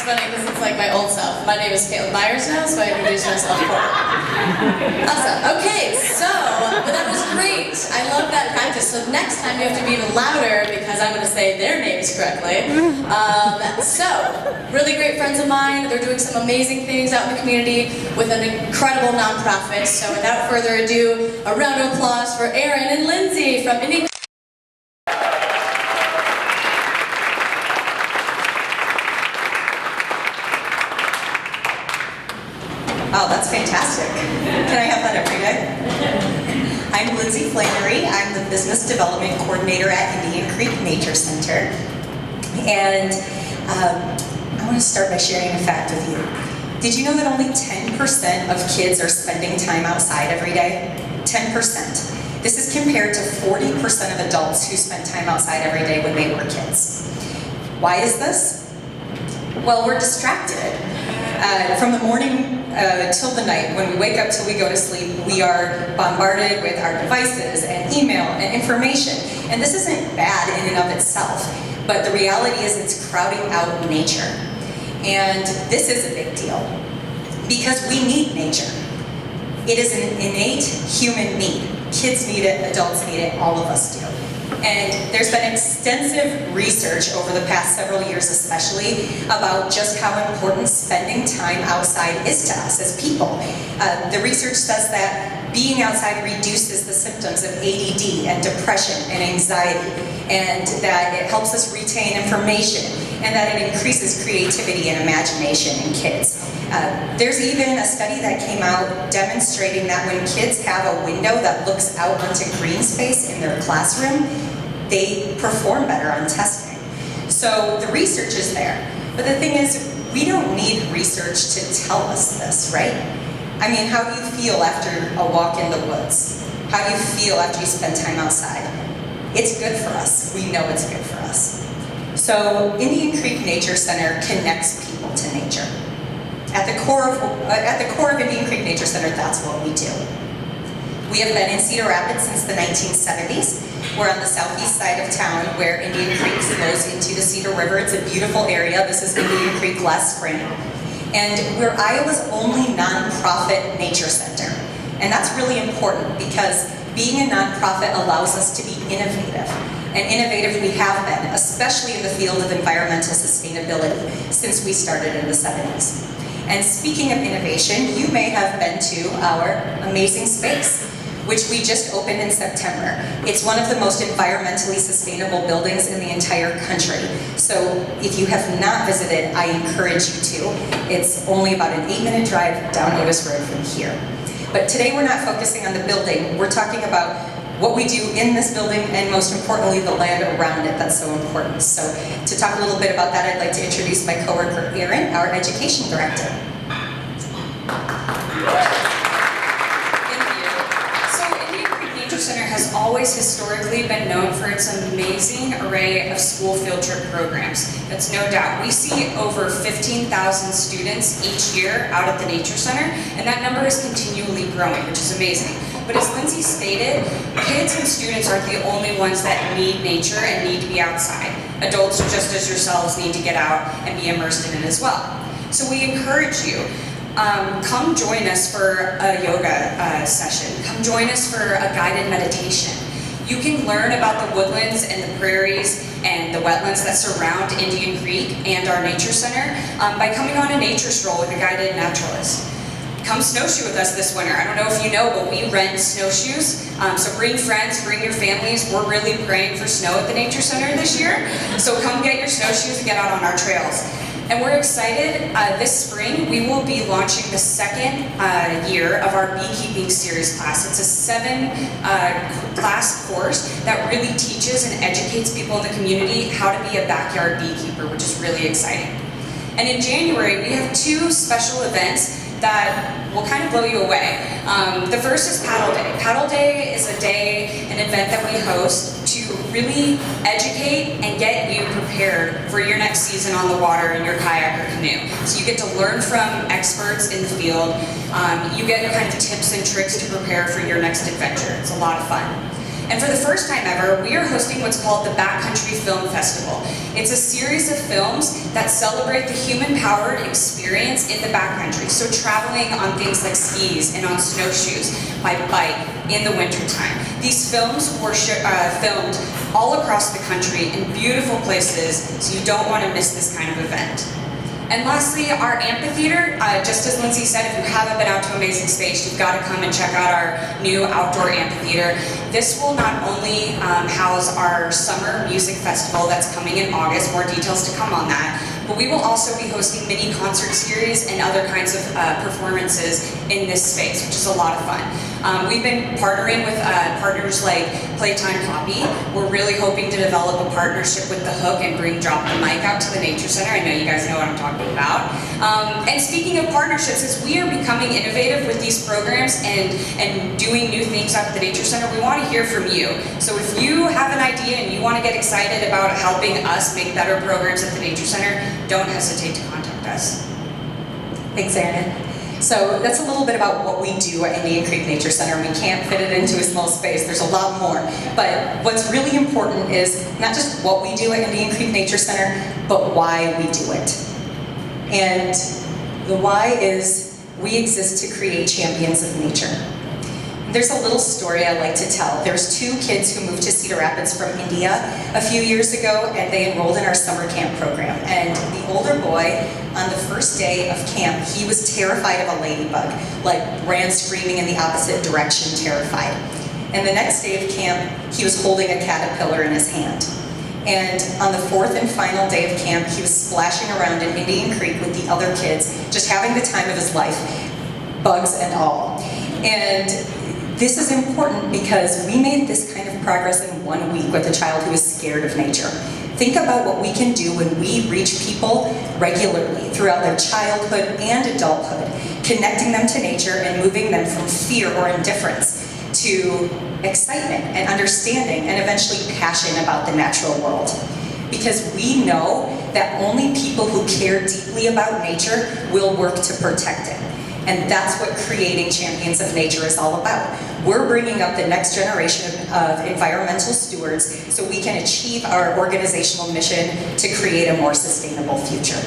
funny because it's like my old self. My name is Caitlin Myers now, so I introduced myself. Awesome. Okay, so, but that was great. I love that practice. So next time you have to be even louder because I'm going to say their names correctly. So, really great friends of mine. They're doing some amazing things out in the community with an incredible nonprofit. So without further ado, a round of applause for Aaron and Lindsay from Indian. Oh, that's fantastic. Can I have that every day? I'm Lindsay Flannery. I'm the Business Development Coordinator at Indian Creek Nature Center. And I want to start by sharing a fact with you. Did you know that only 10% of kids are spending time outside every day? 10%. This is compared to 40% of adults who spent time outside every day when they were kids. Why is this? Well, we're distracted. From the morning till the night, when we wake up till we go to sleep, we are bombarded with our devices and email and information. And this isn't bad in and of itself, but the reality is it's crowding out nature. And this is a big deal because we need nature. It is an innate human need. Kids need it, adults need it, all of us do. And there's been extensive research over the past several years especially about just how important spending time outside is to us as people. The research says that being outside reduces the symptoms of ADD and depression and anxiety, and that it helps us retain information, and that it increases creativity and imagination in kids. There's even a study that came out demonstrating that when kids have a window that looks out onto green space in their classroom, they perform better on testing. So the research is there. But the thing is, we don't need research to tell us this, right? I mean, how do you feel after a walk in the woods? How do you feel after you spend time outside? It's good for us. We know it's good for us. So Indian Creek Nature Center connects people to nature. At the core of Indian Creek Nature Center, that's what we do. We have been in Cedar Rapids since the 1970s. We're on the southeast side of town where Indian Creek flows into the Cedar River. It's a beautiful area. This is Indian Creek last spring. And we're Iowa's only nonprofit nature center. And that's really important because being a nonprofit allows us to be innovative. And innovative we have been, especially in the field of environmental sustainability since we started in the 70s. And speaking of innovation, you may have been to our amazing space, which we just opened in September. It's one of the most environmentally sustainable buildings in the entire country. So if you have not visited, I encourage you to. It's only about an 8-minute drive down Otis Road from here. But today we're not focusing on the building. We're talking about what we do in this building and most importantly the land around it that's so important. So to talk a little bit about that, I'd like to introduce my coworker Aaron, our education director. Center has always historically been known for its amazing array of school field trip programs. That's no doubt. We see over 15,000 students each year out at the Nature Center, and that number is continually growing, which is amazing. But as Lindsay stated, kids and students aren't the only ones that need nature and need to be outside. Adults, just as yourselves, need to get out and be immersed in it as well. So we encourage you, come join us for a yoga session. Come join us for a guided meditation. You can learn about the woodlands and the prairies and the wetlands that surround Indian Creek and our nature center by coming on a nature stroll with a guided naturalist. Come snowshoe with us this winter. I don't know if you know, but we rent snowshoes. So bring friends, bring your families. We're really praying for snow at the Nature Center this year. So come get your snowshoes and get out on our trails. And we're excited, this spring we will be launching the second year of our beekeeping series class. It's a 7-class course that really teaches and educates people in the community how to be a backyard beekeeper, which is really exciting. And in January, we have 2 special events that will kind of blow you away. The first is Paddle Day. Paddle Day is an event that we host to really educate and get you prepared for your next season on the water in your kayak or canoe. So you get to learn from experts in the field. You get kind of tips and tricks to prepare for your next adventure. It's a lot of fun. And for the first time ever, we are hosting what's called the Backcountry Film Festival. It's a series of films that celebrate the human-powered experience in the backcountry. So traveling on things like skis and on snowshoes, by bike, in the wintertime. These films were filmed all across the country in beautiful places, so you don't want to miss this kind of event. And lastly, our amphitheater, just as Lindsay said, if you haven't been out to Amazing Space, you've got to come and check out our new outdoor amphitheater. This will not only house our summer music festival that's coming in August, more details to come on that, but we will also be hosting mini concert series and other kinds of performances in this space, which is a lot of fun. We've been partnering with partners like Playtime Poppy. We're really hoping to develop a partnership with The Hook and bring Drop the Mic out to the Nature Center. I know you guys know what I'm talking about. And speaking of partnerships, as we are becoming innovative with these programs and doing new things out at the Nature Center, we want to hear from you. So if you have an idea and you want to get excited about helping us make better programs at the Nature Center, don't hesitate to contact us. Thanks, Erin. So that's a little bit about what we do at Indian Creek Nature Center. We can't fit it into a small space. There's a lot more. But what's really important is not just what we do at Indian Creek Nature Center, but why we do it. And the why is we exist to create champions of nature. There's a little story I like to tell. There's two kids who moved to Cedar Rapids from India a few years ago, and they enrolled in our summer camp program. And the older boy, on the first day of camp, he was terrified of a ladybug, like ran screaming in the opposite direction, terrified. And the next day of camp, he was holding a caterpillar in his hand. And on the fourth and final day of camp, he was splashing around in Indian Creek with the other kids, just having the time of his life, bugs and all. And this is important because we made this kind of progress in 1 week with a child who is scared of nature. Think about what we can do when we reach people regularly throughout their childhood and adulthood, connecting them to nature and moving them from fear or indifference to excitement and understanding and eventually passion about the natural world. Because we know that only people who care deeply about nature will work to protect it. And that's what creating champions of nature is all about. We're bringing up the next generation of environmental stewards so we can achieve our organizational mission to create a more sustainable future.